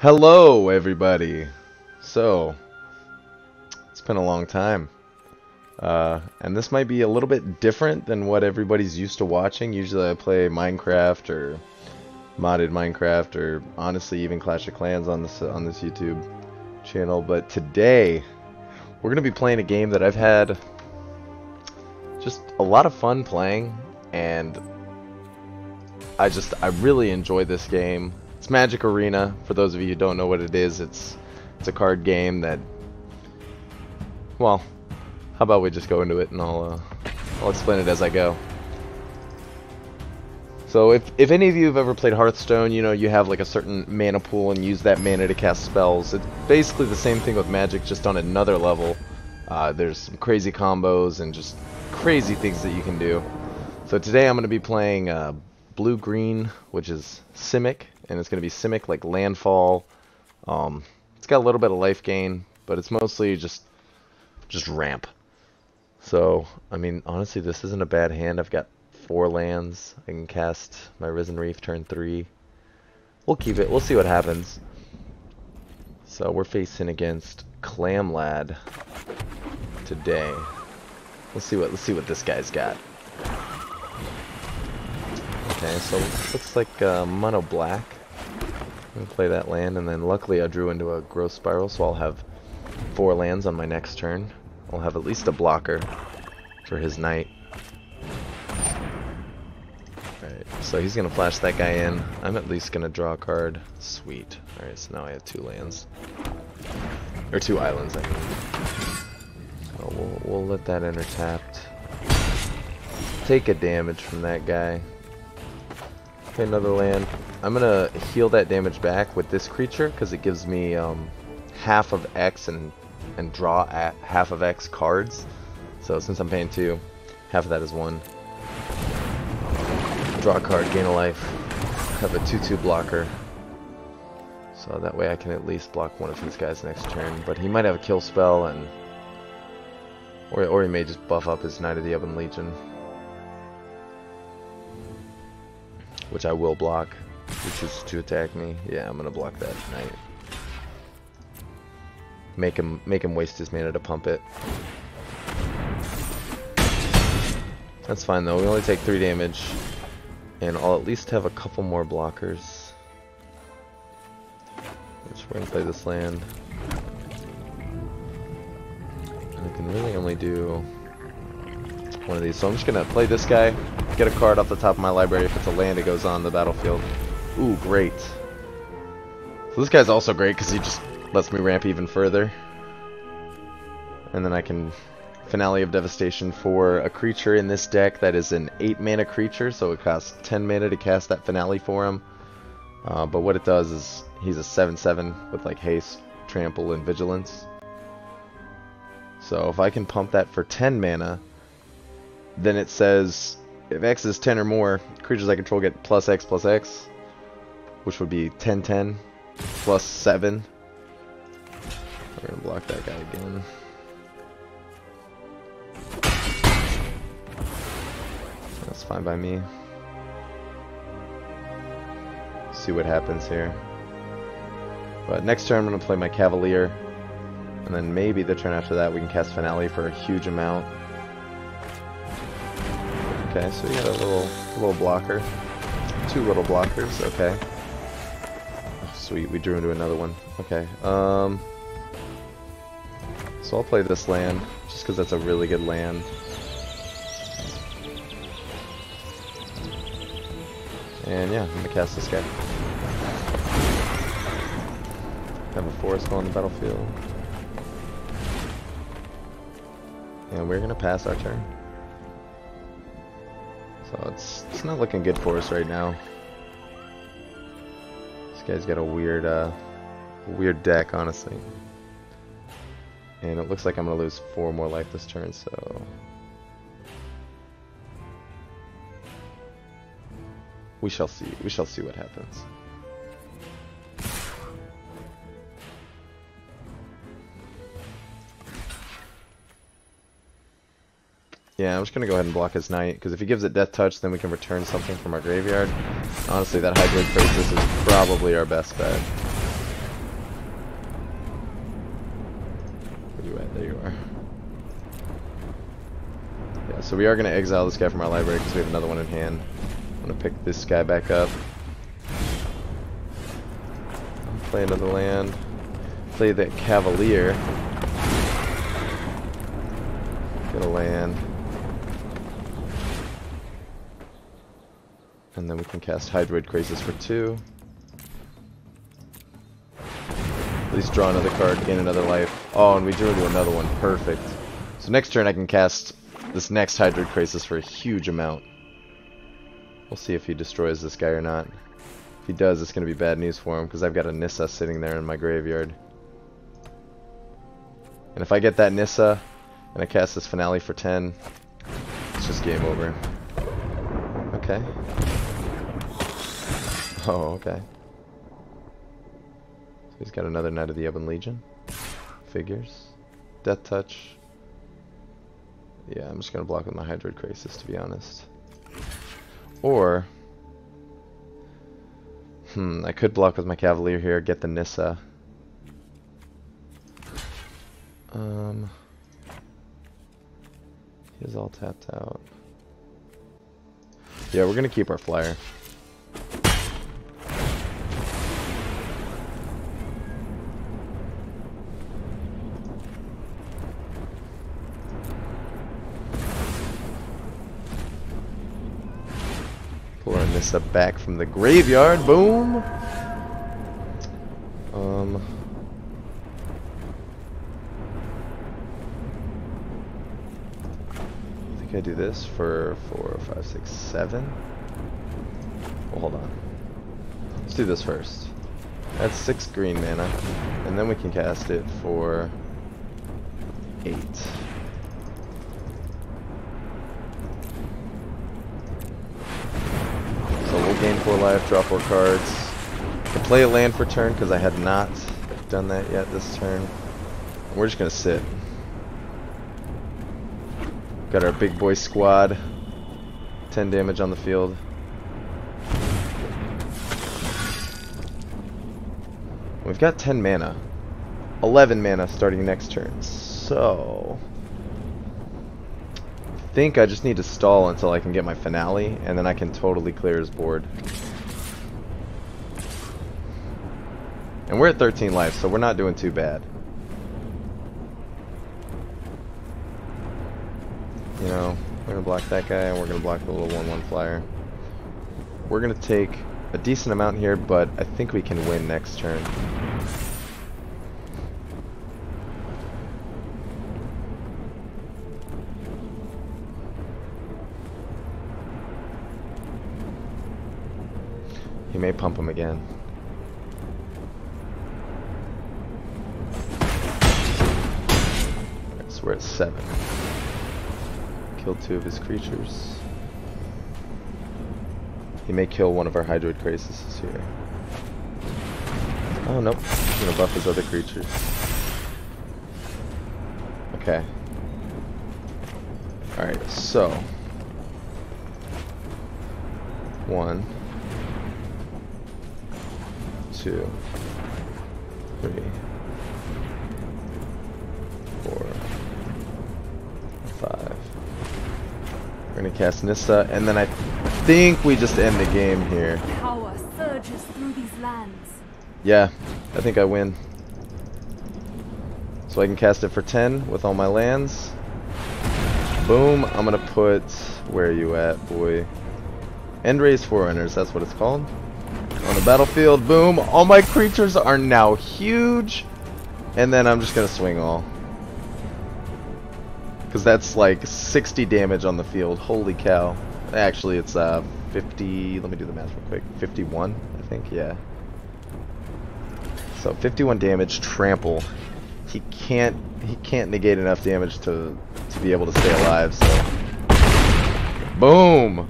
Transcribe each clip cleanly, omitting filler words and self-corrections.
Hello, everybody. So, it's been a long time. And this might be a little bit different than what everybody's used to watching. Usually I play Minecraft or modded Minecraft or honestly even Clash of Clans on this YouTube channel. But today, we're going to be playing a game that I've had just a lot of fun playing. And I really enjoy this game. It's Magic Arena. For those of you who don't know what it is, it's a card game that, well, how about we just go into it and I'll explain it as I go. So if any of you have ever played Hearthstone, you know you have like a certain mana pool and use that mana to cast spells. It's basically the same thing with Magic, just on another level. There's some crazy combos and just crazy things that you can do. So today I'm going to be playing blue-green, which is Simic. And it's going to be Simic like Landfall. It's got a little bit of life gain, but it's mostly just ramp. So, I mean, honestly, this isn't a bad hand. I've got 4 lands. I can cast my Risen Reef turn 3. We'll keep it. We'll see what happens. So we're facing against Clam Lad today. Let's see what this guy's got. Okay, so looks like mono black. I'm gonna play that land, and then luckily I drew into a growth spiral, so I'll have 4 lands on my next turn. I'll have at least a blocker for his knight. Alright, so he's gonna flash that guy in. I'm at least gonna draw a card. Sweet. Alright, so now I have 2 lands. Or 2 islands, I mean. So we'll let that enter tapped. Take a damage from that guy. Okay, another land. I'm gonna heal that damage back with this creature because it gives me half of X and draw at half of X cards. So since I'm paying 2, half of that is 1. Draw a card, gain a life. Have a 2/2 blocker. So that way I can at least block one of his guys next turn. But he might have a kill spell, and or he may just buff up his Knight of the Ebon Legion, which I will block. Which is to attack me. Yeah, I'm gonna block that knight. Make him waste his mana to pump it. That's fine though. We only take 3 damage, and I'll at least have a couple more blockers. Which we're gonna play this land. And I can really only do one of these. So I'm just gonna play this guy. Get a card off the top of my library. If it's a land, it goes on the battlefield. Ooh, great. So this guy's also great because he just lets me ramp even further. And then I can Finale of Devastation for a creature in this deck that is an 8 mana creature, so it costs 10 mana to cast that Finale for him. But what it does is he's a 7/7 with like haste, trample, and vigilance. So if I can pump that for 10 mana, then it says if X is 10 or more, creatures I control get plus X, which would be 10/10 plus 7. We're gonna block that guy again. That's fine by me. See what happens here. But next turn I'm gonna play my Cavalier, and then maybe the turn after that we can cast Finale for a huge amount. Okay, so we got a little blocker. 2 little blockers, okay. Sweet, we drew into another one. Okay, so I'll play this land, just because that's a really good land. And yeah, I'm gonna cast this guy. Have a forest go on the battlefield. And we're gonna pass our turn. So it's not looking good for us right now. This guy's got a weird deck, honestly. And it looks like I'm gonna lose 4 more life this turn, so we shall see. We shall see what happens. Yeah, I'm just gonna go ahead and block his knight, because if he gives it death touch, then we can return something from our graveyard. Honestly, that Hydroid Krasis is probably our best bet. So we are going to exile this guy from our library because we have another one in hand. I'm going to pick this guy back up. Play another land. Play that Cavalier. Get a land. And then we can cast Hydroid Krasis for 2. At least draw another card, gain another life. Oh, and we drew into another one. Perfect. So next turn I can cast this next Hydroid Krasis for a huge amount. We'll see if he destroys this guy or not. If he does, it's going to be bad news for him because I've got a Nissa sitting there in my graveyard. And if I get that Nissa and I cast this Finale for 10, it's just game over. Okay. Oh, okay. So he's got another Knight of the Ebon Legion. Figures. Death Touch. Yeah, I'm just going to block with my Hydroid Krasis, to be honest. Or... I could block with my Cavalier here, get the Nissa. He's all tapped out. Yeah, we're going to keep our flyer. Pull our Nissa back from the graveyard. Boom! I think I do this for 4, 5, 6, 7. Well, hold on. Let's do this first. That's 6 green mana, and then we can cast it for 8. So we'll gain 4 life, draw 4 cards. I can play a land for turn because I had not done that yet this turn. We're just gonna sit. Got our big boy squad. 10 damage on the field. We've got 10 mana. 11 mana starting next turn. So... I think I just need to stall until I can get my Finale, and then I can totally clear his board. And we're at 13 life, so we're not doing too bad. You know, we're going to block that guy, and we're going to block the little 1/1 flyer. We're going to take a decent amount here, but I think we can win next turn. He may pump him again. Alright, so we're at 7. Killed 2 of his creatures. He may kill one of our Hydroid Krasis here. Oh, nope. He's gonna buff his other creatures. Okay. Alright, so... 1, 2, 3, 4, 5. We're gonna cast Nissa, and then I think we just end the game here. Power surges through these lands. Yeah, I think I win. So I can cast it for 10 with all my lands. Boom, I'm gonna put... Where are you at, boy? End-Raze Forerunners, that's what it's called. On the battlefield, boom, all my creatures are now huge. And then I'm just gonna swing all. Because that's like 60 damage on the field. Holy cow. Actually, it's 50... Let me do the math real quick. 51, I think, yeah. So 51 damage, trample. He can't negate enough damage to be able to stay alive, so... Boom!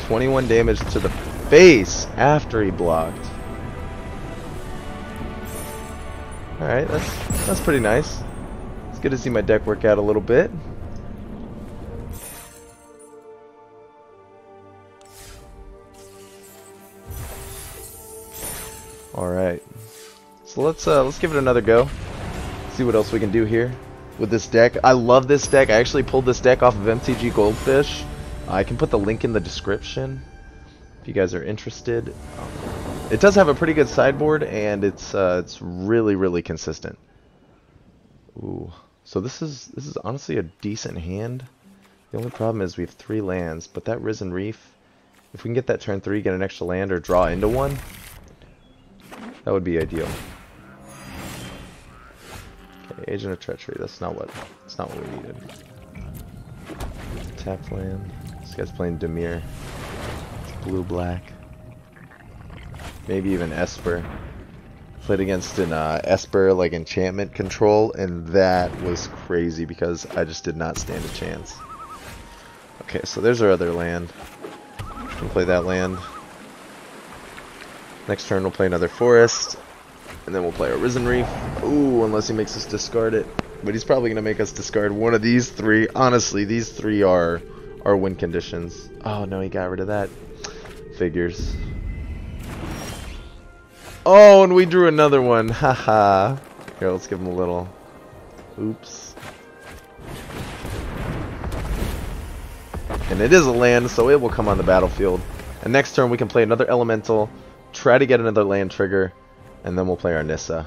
21 damage to the face after he blocked. Alright, that's pretty nice. It's good to see my deck work out a little bit. Alright. So let's give it another go. See what else we can do here. with this deck. I love this deck. I actually pulled this deck off of MTG Goldfish. I can put the link in the description if you guys are interested. It does have a pretty good sideboard, and it's really, really consistent. Ooh, so this is honestly a decent hand. The only problem is we have 3 lands, but that Risen Reef, if we can get that turn 3, get an extra land, or draw into one, that would be ideal. Okay, Agent of Treachery. That's not what we needed. Tap land. This guy's playing Dimir. It's blue-black. Maybe even Esper. Played against an Esper like enchantment control, and that was crazy because I just did not stand a chance. Okay, so there's our other land. We'll play that land. Next turn we'll play another forest, and then we'll play a Risen Reef. Ooh, unless he makes us discard it. But he's probably gonna make us discard one of these 3. Honestly, these 3 are win conditions. Oh no, he got rid of that. Figures. Oh, and we drew another one. Haha. Here, let's give him a little. Oops. And it is a land, so it will come on the battlefield. And next turn we can play another elemental, try to get another land trigger, and then we'll play our Nissa.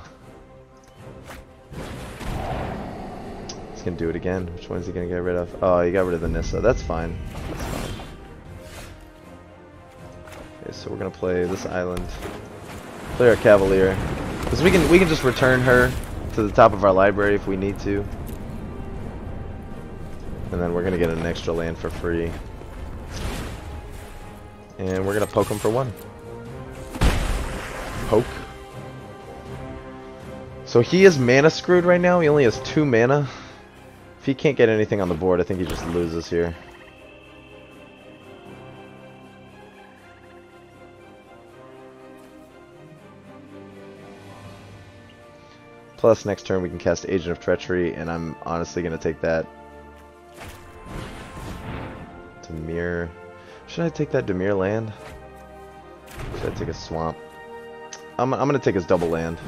He's gonna do it again. Which one is he gonna get rid of? Oh, he got rid of the Nissa. That's fine. That's fine. Okay, so we're gonna play this island. Play our Cavalier, because we can just return her to the top of our library if we need to. And then we're gonna get an extra land for free. And we're gonna poke him for 1. Poke. So he is mana screwed right now. He only has 2 mana. If he can't get anything on the board, I think he just loses here. Plus next turn we can cast Agent of Treachery, and I'm honestly gonna take that. Dimir. Should I take that Dimir land? Should I take a swamp? I'm gonna take his double land.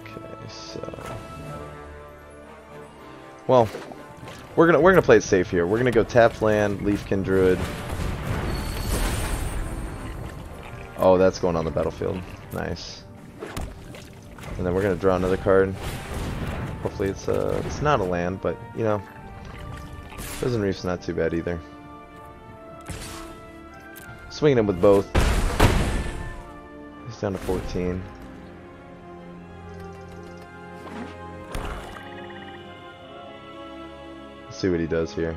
Okay, so well, we're gonna play it safe here. We're gonna go tap land, Leafkin Druid. Oh, that's going on the battlefield. Nice. And then we're gonna draw another card. Hopefully it's not a land, but you know, Risen Reef's not too bad either. Swinging him with both. He's down to 14. Let's see what he does here.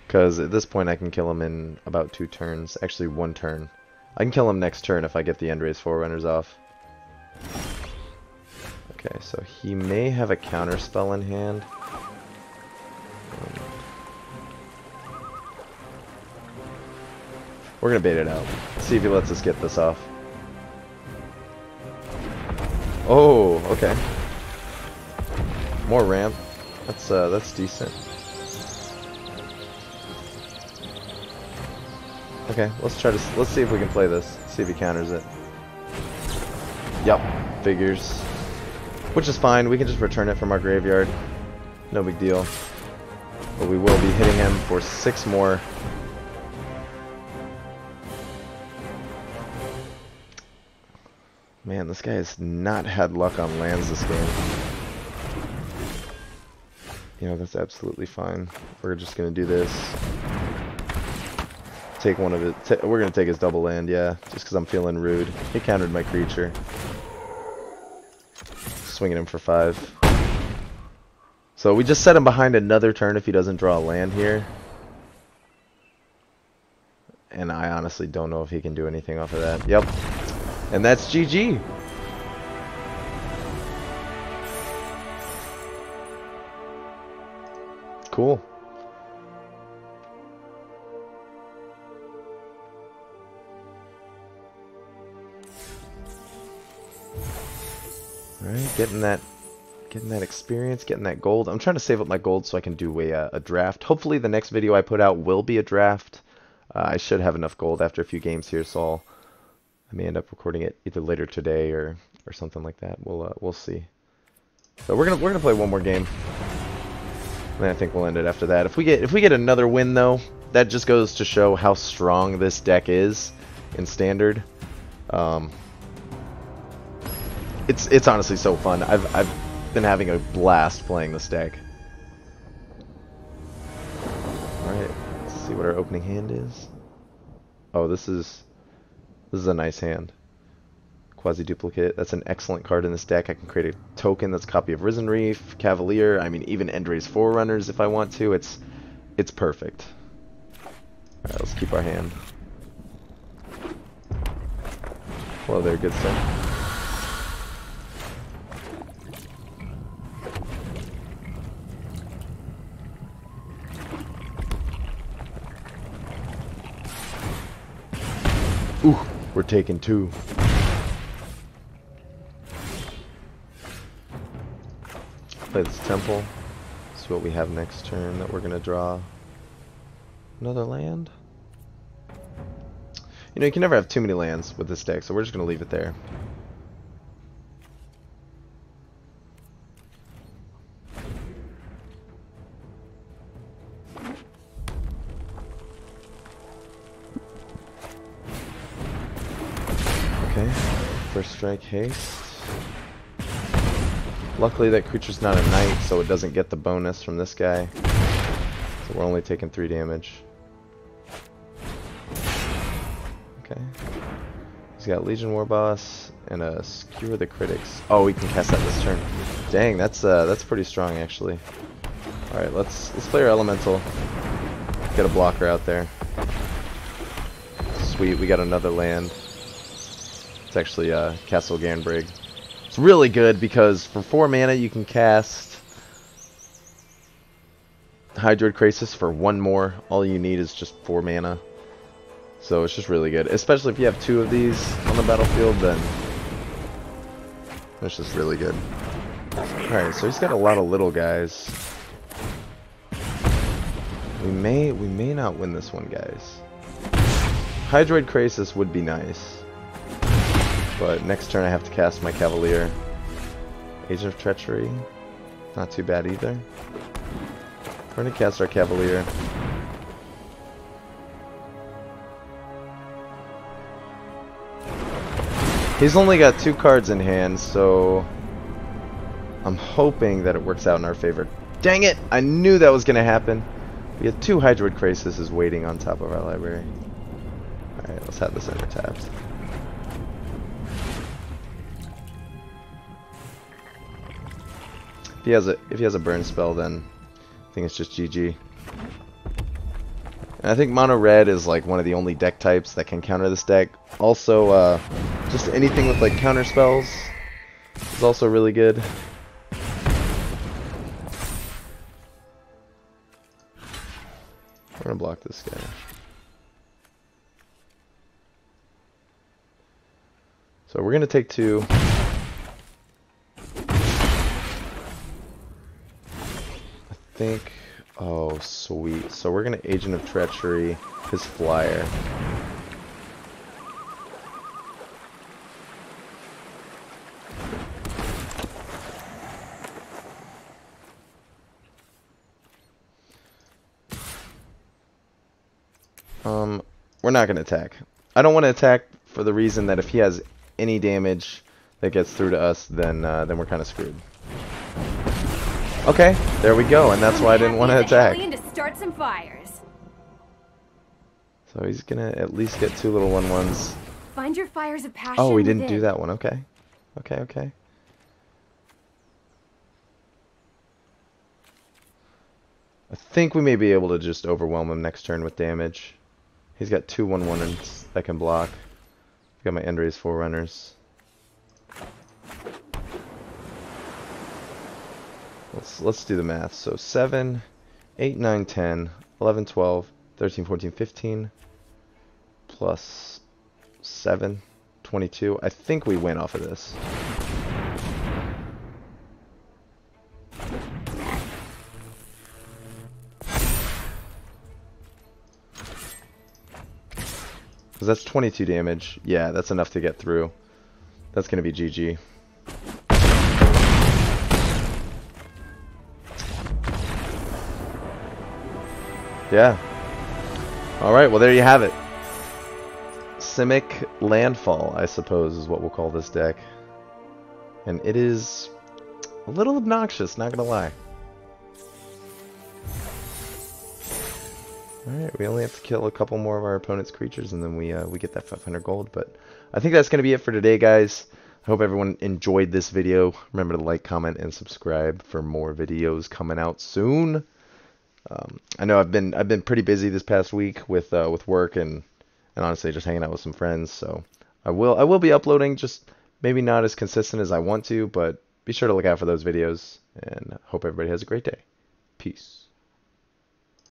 Because at this point I can kill him in about 2 turns. Actually 1 turn. I can kill him next turn if I get the Endrace Forerunners off. Okay, so he may have a counter spell in hand. We're gonna bait it out. See if he lets us get this off. Oh, okay. More ramp. That's decent. Okay, let's see if we can play this. See if he counters it. Yup, figures. Which is fine, we can just return it from our graveyard. No big deal. But we will be hitting him for 6 more. Man, this guy has not had luck on lands this game. You know, that's absolutely fine. We're just gonna do this. Take one of it. We're gonna take his double land, yeah, just because I'm feeling rude. He countered my creature. Swinging him for 5. So we just set him behind another turn if he doesn't draw a land here. And I honestly don't know if he can do anything off of that. Yep. And that's GG. Cool. Alright, getting Getting that experience, getting that gold. I'm trying to save up my gold so I can do a draft. Hopefully the next video I put out will be a draft. I should have enough gold after a few games here, so I may end up recording it either later today or something like that. We'll see. So we're gonna play one more game. And then I think we'll end it after that. If we get another win though, that just goes to show how strong this deck is in standard. It's honestly so fun. I've been having a blast playing this deck. Alright, let's see what our opening hand is. Oh, this is a nice hand. Quasi-duplicate. That's an excellent card in this deck. I can create a token that's a copy of Risen Reef, Cavalier, I mean even Endray's Forerunners if I want to. It's perfect. Alright, let's keep our hand. Hello there, good sir. Ooh, we're taking 2. Play this temple. See what we have next turn that we're gonna draw. Another land? You know, you can never have too many lands with this deck, so we're just gonna leave it there. Okay, first strike haste. Luckily that creature's not a knight, so it doesn't get the bonus from this guy. So we're only taking 3 damage. Okay. He's got Legion Warboss and a Skewer the Critics. Oh, we can cast that this turn. Dang, that's pretty strong actually. Alright, let's play our Elemental. Get a blocker out there. Sweet, we got another land. It's actually Castle Ganbrig. It's really good because for 4 mana you can cast Hydroid Krasis for 1 more. All you need is just 4 mana. So it's just really good. Especially if you have 2 of these on the battlefield, then it's just really good. Alright, so he's got a lot of little guys. We may not win this one, guys. Hydroid Krasis would be nice. But next turn I have to cast my Cavalier. Agent of Treachery. Not too bad either. We're going to cast our Cavalier. He's only got 2 cards in hand, so I'm hoping that it works out in our favor. Dang it! I knew that was going to happen. We had 2 Hydroid Krasis waiting on top of our library. Alright, let's have this enter tapped. If he has a burn spell, then I think it's just GG. And I think mono red is like one of the only deck types that can counter this deck. Also, just anything with like counter spells is also really good. We're gonna block this guy. So we're gonna take 2. Think, oh sweet, so we're gonna Agent of Treachery his flyer. We're not gonna attack. I don't want to attack for the reason that if he has any damage that gets through to us, then we're kind of screwed. Okay, there we go, and that's why I didn't want to attack. To start some fires. So he's gonna at least get 2 little 1/1s. Find your fires of passion. Oh, we didn't within. do that one. Okay, okay. I think we may be able to just overwhelm him next turn with damage. He's got 2 1/1s that can block. Got my Endray's Forerunners. Let's do the math. So 7, 8, 9, 10, 11, 12, 13, 14, 15, plus 7, 22. I think we win off of this. Because that's 22 damage. Yeah, that's enough to get through. That's going to be GG. Yeah. Alright, well there you have it. Simic Landfall, I suppose, is what we'll call this deck. And it is a little obnoxious, not gonna lie. Alright, we only have to kill a couple more of our opponent's creatures and then we get that 500 gold. But I think that's gonna be it for today, guys. I hope everyone enjoyed this video. Remember to like, comment, and subscribe for more videos coming out soon. I know I've been pretty busy this past week with work and honestly just hanging out with some friends. So I will be uploading, just maybe not as consistent as I want to, but be sure to look out for those videos. And hope everybody has a great day. Peace.